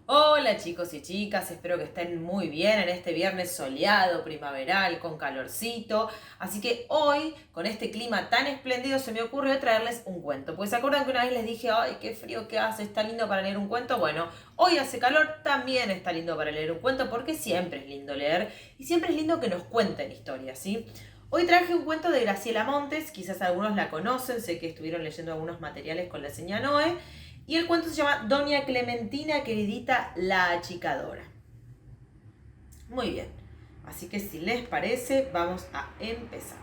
Hola chicos y chicas, espero que estén muy bien en este viernes soleado, primaveral, con calorcito. Así que hoy, con este clima tan espléndido, se me ocurrió traerles un cuento. Pues se acuerdan que una vez les dije, ay, qué frío que hace, está lindo para leer un cuento. Bueno, hoy hace calor, también está lindo para leer un cuento, porque siempre es lindo leer y siempre es lindo que nos cuenten historias, ¿sí? Hoy traje un cuento de Graciela Montes, quizás algunos la conocen, sé que estuvieron leyendo algunos materiales con la señora Noé. Y el cuento se llama Doña Clementina Queridita la Achicadora. Muy bien, así que si les parece, vamos a empezar.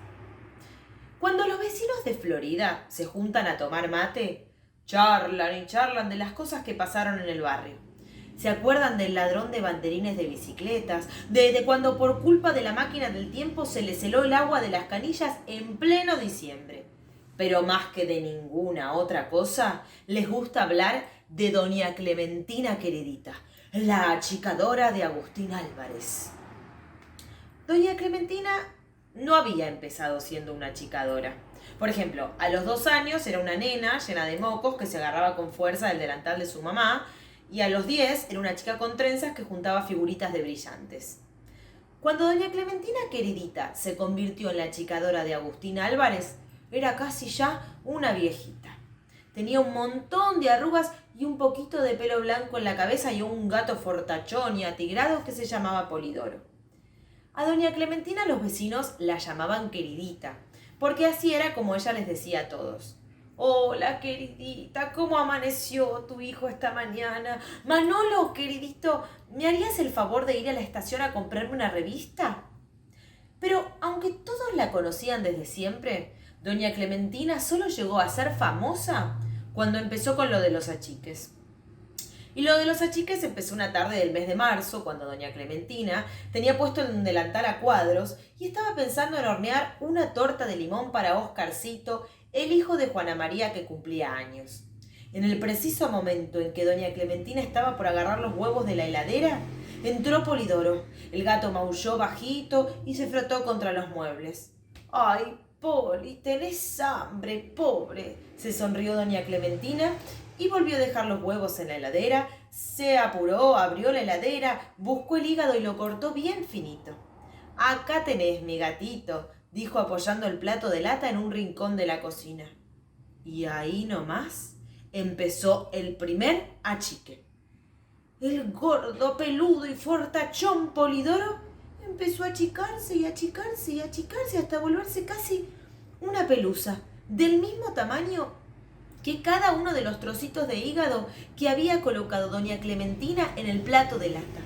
Cuando los vecinos de Florida se juntan a tomar mate, charlan y charlan de las cosas que pasaron en el barrio. Se acuerdan del ladrón de banderines de bicicletas, de cuando por culpa de la máquina del tiempo se les heló el agua de las canillas en pleno diciembre. Pero más que de ninguna otra cosa, les gusta hablar de doña Clementina Queridita, la achicadora de Agustín Álvarez. Doña Clementina no había empezado siendo una achicadora. Por ejemplo, a los 2 años era una nena llena de mocos que se agarraba con fuerza del delantal de su mamá, y a los 10 era una chica con trenzas que juntaba figuritas de brillantes. Cuando doña Clementina Queridita se convirtió en la achicadora de Agustín Álvarez, era casi ya una viejita. Tenía un montón de arrugas y un poquito de pelo blanco en la cabeza y un gato fortachón y atigrado que se llamaba Polidoro. A doña Clementina los vecinos la llamaban Queridita, porque así era como ella les decía a todos. Hola, queridita, ¿cómo amaneció tu hijo esta mañana? Manolo, queridito, ¿me harías el favor de ir a la estación a comprarme una revista? Pero aunque todos la conocían desde siempre, doña Clementina solo llegó a ser famosa cuando empezó con lo de los achiques. Y lo de los achiques empezó una tarde del mes de marzo, cuando doña Clementina tenía puesto un delantal a cuadros y estaba pensando en hornear una torta de limón para Oscarcito, el hijo de Juana María que cumplía años. En el preciso momento en que doña Clementina estaba por agarrar los huevos de la heladera, entró Polidoro. El gato maulló bajito y se frotó contra los muebles. ¡Ay, Poli, tenés hambre, pobre! Se sonrió doña Clementina y volvió a dejar los huevos en la heladera, se apuró, abrió la heladera, buscó el hígado y lo cortó bien finito. Acá tenés, mi gatito, dijo apoyando el plato de lata en un rincón de la cocina. Y ahí nomás empezó el primer achique. El gordo, peludo y fortachón Polidoro empezó a achicarse y achicarse y achicarse hasta volverse casi una pelusa, del mismo tamaño que cada uno de los trocitos de hígado que había colocado doña Clementina en el plato de lata.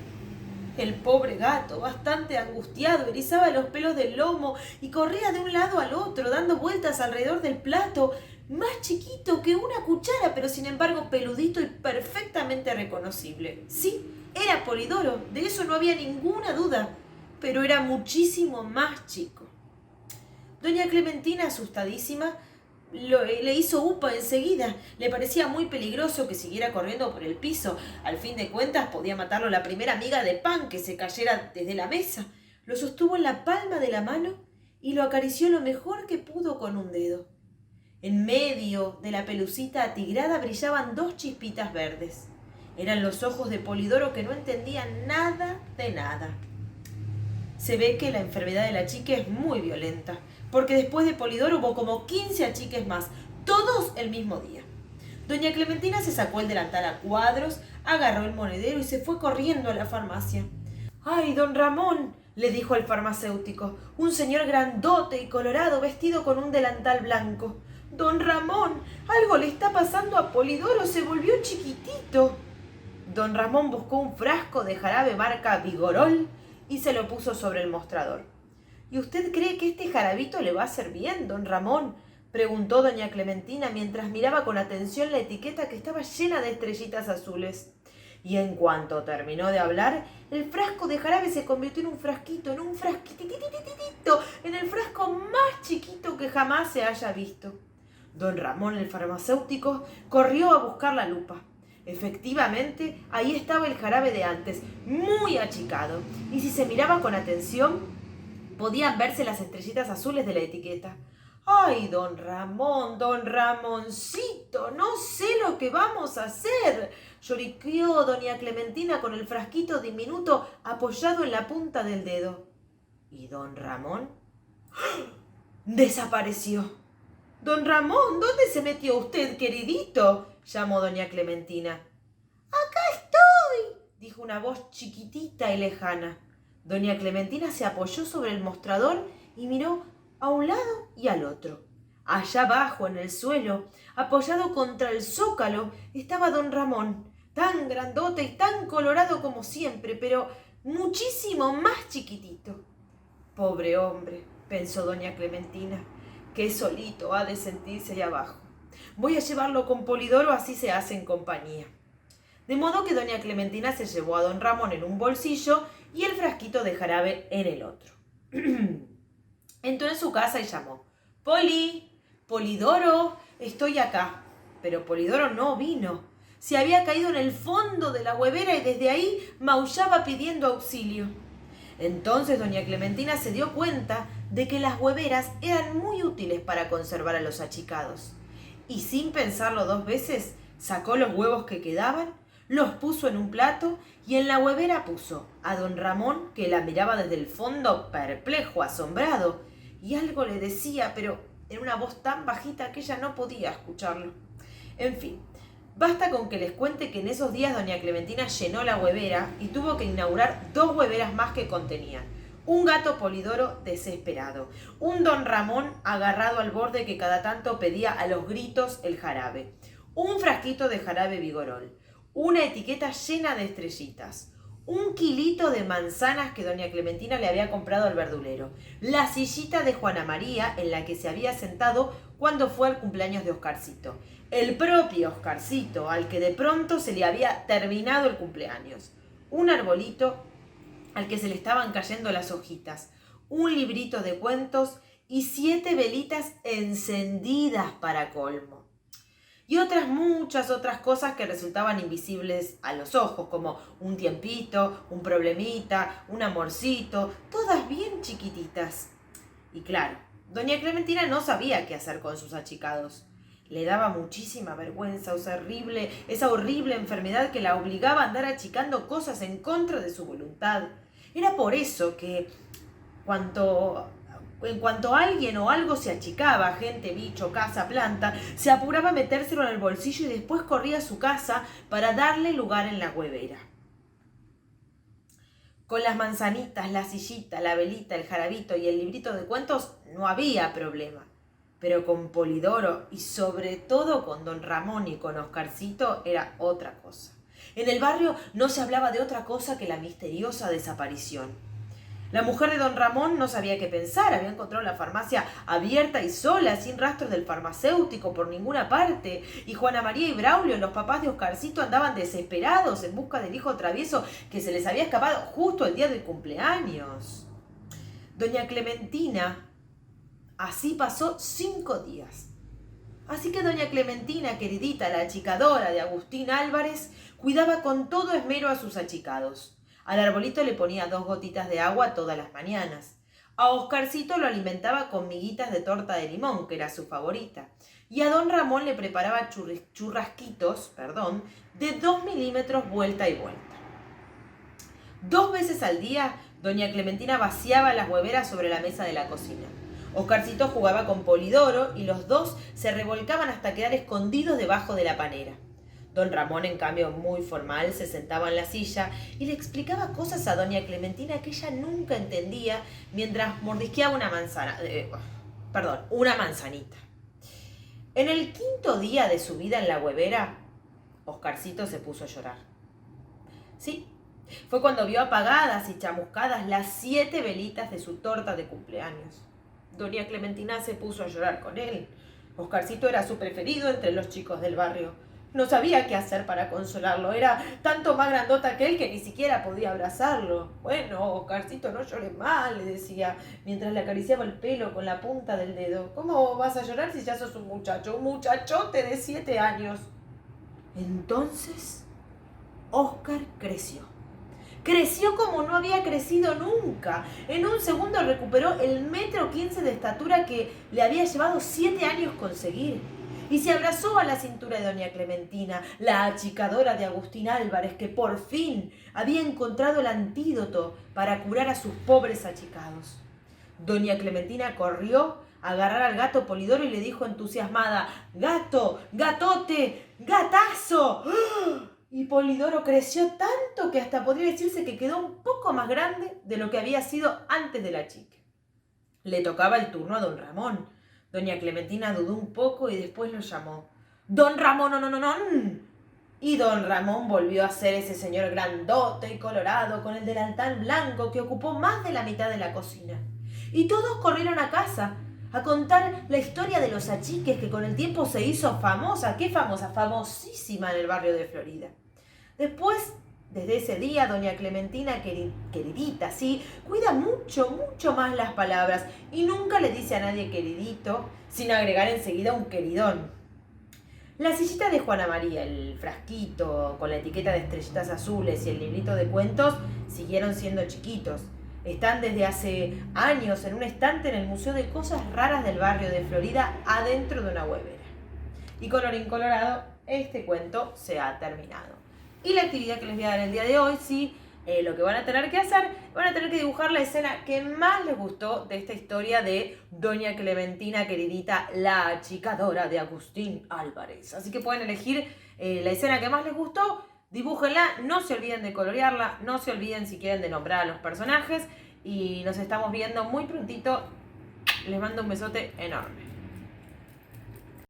El pobre gato, bastante angustiado, erizaba los pelos del lomo y corría de un lado al otro, dando vueltas alrededor del plato, más chiquito que una cuchara, pero sin embargo peludito y perfectamente reconocible. Sí, era Polidoro, de eso no había ninguna duda, pero era muchísimo más chico. Doña Clementina, asustadísima, le hizo upa enseguida. Le parecía muy peligroso que siguiera corriendo por el piso. Al fin de cuentas podía matarlo la primera miga de pan que se cayera desde la mesa. Lo sostuvo en la palma de la mano y lo acarició lo mejor que pudo con un dedo. En medio de la pelucita atigrada brillaban 2 chispitas verdes. Eran los ojos de Polidoro, que no entendían nada de nada. Se ve que la enfermedad de la chica es muy violenta, porque después de Polidoro hubo como 15 achiques más, todos el mismo día. Doña Clementina se sacó el delantal a cuadros, agarró el monedero y se fue corriendo a la farmacia. ¡Ay, don Ramón!, le dijo el farmacéutico, un señor grandote y colorado vestido con un delantal blanco. Don Ramón, algo le está pasando a Polidoro, se volvió chiquitito. Don Ramón buscó un frasco de jarabe marca Vigorol y se lo puso sobre el mostrador. ¿Y usted cree que este jarabito le va a hacer bien, don Ramón?, preguntó doña Clementina mientras miraba con atención la etiqueta que estaba llena de estrellitas azules. Y en cuanto terminó de hablar, el frasco de jarabe se convirtió en un frasquito, en un frasquititititito, en el frasco más chiquito que jamás se haya visto. Don Ramón, el farmacéutico, corrió a buscar la lupa. Efectivamente, ahí estaba el jarabe de antes, muy achicado, y si se miraba con atención, podían verse las estrellitas azules de la etiqueta. ¡Ay, don Ramón, don Ramoncito! No sé lo que vamos a hacer. lloriqueó doña Clementina con el frasquito diminuto apoyado en la punta del dedo. ¿Y don Ramón? Desapareció. Don Ramón, ¿dónde se metió usted, queridito?, llamó doña Clementina. Acá estoy, dijo una voz chiquitita y lejana. Doña Clementina se apoyó sobre el mostrador y miró a un lado y al otro. Allá abajo, en el suelo, apoyado contra el zócalo, estaba don Ramón, tan grandote y tan colorado como siempre, pero muchísimo más chiquitito. Pobre hombre, pensó doña Clementina, qué solito ha de sentirse allá abajo. Voy a llevarlo con Polidoro, así se hacen compañía. De modo que doña Clementina se llevó a don Ramón en un bolsillo y el frasquito de jarabe en el otro. Entró en su casa y llamó. ¡Poli! ¡Polidoro! Estoy acá. Pero Polidoro no vino. Se había caído en el fondo de la huevera y desde ahí maullaba pidiendo auxilio. Entonces doña Clementina se dio cuenta de que las hueveras eran muy útiles para conservar a los achicados. Y sin pensarlo dos veces, sacó los huevos que quedaban, los puso en un plato y en la huevera puso a don Ramón, que la miraba desde el fondo perplejo, asombrado, y algo le decía, pero en una voz tan bajita que ella no podía escucharlo. En fin, basta con que les cuente que en esos días doña Clementina llenó la huevera y tuvo que inaugurar 2 hueveras más que contenían. Un gato Polidoro desesperado, un don Ramón agarrado al borde que cada tanto pedía a los gritos el jarabe, un frasquito de jarabe Vigorol, una etiqueta llena de estrellitas, un kilito de manzanas que doña Clementina le había comprado al verdulero, la sillita de Juana María en la que se había sentado cuando fue al cumpleaños de Oscarcito, el propio Oscarcito al que de pronto se le había terminado el cumpleaños, un arbolito al que se le estaban cayendo las hojitas, un librito de cuentos y 7 velitas encendidas para colmo. Y muchas otras cosas que resultaban invisibles a los ojos, como un tiempito, un problemita, un amorcito, todas bien chiquititas. Y claro, doña Clementina no sabía qué hacer con sus achicados. Le daba muchísima vergüenza esa horrible enfermedad que la obligaba a andar achicando cosas en contra de su voluntad. Era por eso que en cuanto alguien o algo se achicaba, gente, bicho, casa, planta, se apuraba a metérselo en el bolsillo y después corría a su casa para darle lugar en la huevera. Con las manzanitas, la sillita, la velita, el jarabito y el librito de cuentos no había problema. Pero con Polidoro y sobre todo con don Ramón y con Oscarcito era otra cosa. En el barrio no se hablaba de otra cosa que la misteriosa desaparición. La mujer de don Ramón no sabía qué pensar, había encontrado la farmacia abierta y sola, sin rastros del farmacéutico por ninguna parte, y Juana María y Braulio, los papás de Oscarcito, andaban desesperados en busca del hijo travieso que se les había escapado justo el día del cumpleaños. Doña Clementina así pasó 5 días. Así que doña Clementina, queridita, la achicadora de Agustín Álvarez, cuidaba con todo esmero a sus achicados. Al arbolito le ponía 2 gotitas de agua todas las mañanas. A Oscarcito lo alimentaba con miguitas de torta de limón, que era su favorita. Y a don Ramón le preparaba churrasquitos de 2 milímetros vuelta y vuelta. 2 veces al día, doña Clementina vaciaba las hueveras sobre la mesa de la cocina. Oscarcito jugaba con Polidoro y los dos se revolcaban hasta quedar escondidos debajo de la panera. Don Ramón, en cambio, muy formal, se sentaba en la silla y le explicaba cosas a doña Clementina que ella nunca entendía mientras mordisqueaba una manzanita. En el 5.º día de su vida en la huevera, Oscarcito se puso a llorar. Sí, fue cuando vio apagadas y chamuscadas las 7 velitas de su torta de cumpleaños. Doña Clementina se puso a llorar con él. Oscarcito era su preferido entre los chicos del barrio. No sabía qué hacer para consolarlo. Era tanto más grandota que él que ni siquiera podía abrazarlo. Bueno, Oscarcito, no llores más, le decía, mientras le acariciaba el pelo con la punta del dedo. ¿Cómo vas a llorar si ya sos un muchachote de 7 años? Entonces, Oscar creció. Creció como no había crecido nunca. En un segundo recuperó el 1,15 m de estatura que le había llevado 7 años conseguir. y se abrazó a la cintura de doña Clementina, la achicadora de Agustín Álvarez, que por fin había encontrado el antídoto para curar a sus pobres achicados. Doña Clementina corrió a agarrar al gato Polidoro y le dijo entusiasmada: ¡Gato! ¡Gatote! ¡Gatazo! Y Polidoro creció tanto que hasta podría decirse que quedó un poco más grande de lo que había sido antes de la chica. Le tocaba el turno a don Ramón. Doña Clementina dudó un poco y después lo llamó: ¡Don Ramón, no, no, no, no! Y don Ramón volvió a ser ese señor grandote y colorado con el delantal blanco que ocupó más de la mitad de la cocina. Y todos corrieron a casa a contar la historia de los achiques que con el tiempo se hizo famosa. ¿Qué famosa? Famosísima en el barrio de Florida. Después, desde ese día, doña Clementina, queridita, sí, cuida mucho, mucho más las palabras y nunca le dice a nadie queridito, sin agregar enseguida un queridón. La sillita de Juana María, el frasquito con la etiqueta de estrellitas azules y el librito de cuentos siguieron siendo chiquitos. Están desde hace años en un estante en el Museo de Cosas Raras del barrio de Florida, adentro de una huevera. Y colorín colorado, este cuento se ha terminado. Y la actividad que les voy a dar el día de hoy, sí, lo que van a tener que hacer, van a tener que dibujar la escena que más les gustó de esta historia de doña Clementina, queridita, la achicadora de Agustín Álvarez. Así que pueden elegir la escena que más les gustó, dibújenla, no se olviden de colorearla, no se olviden si quieren de nombrar a los personajes y nos estamos viendo muy prontito. Les mando un besote enorme.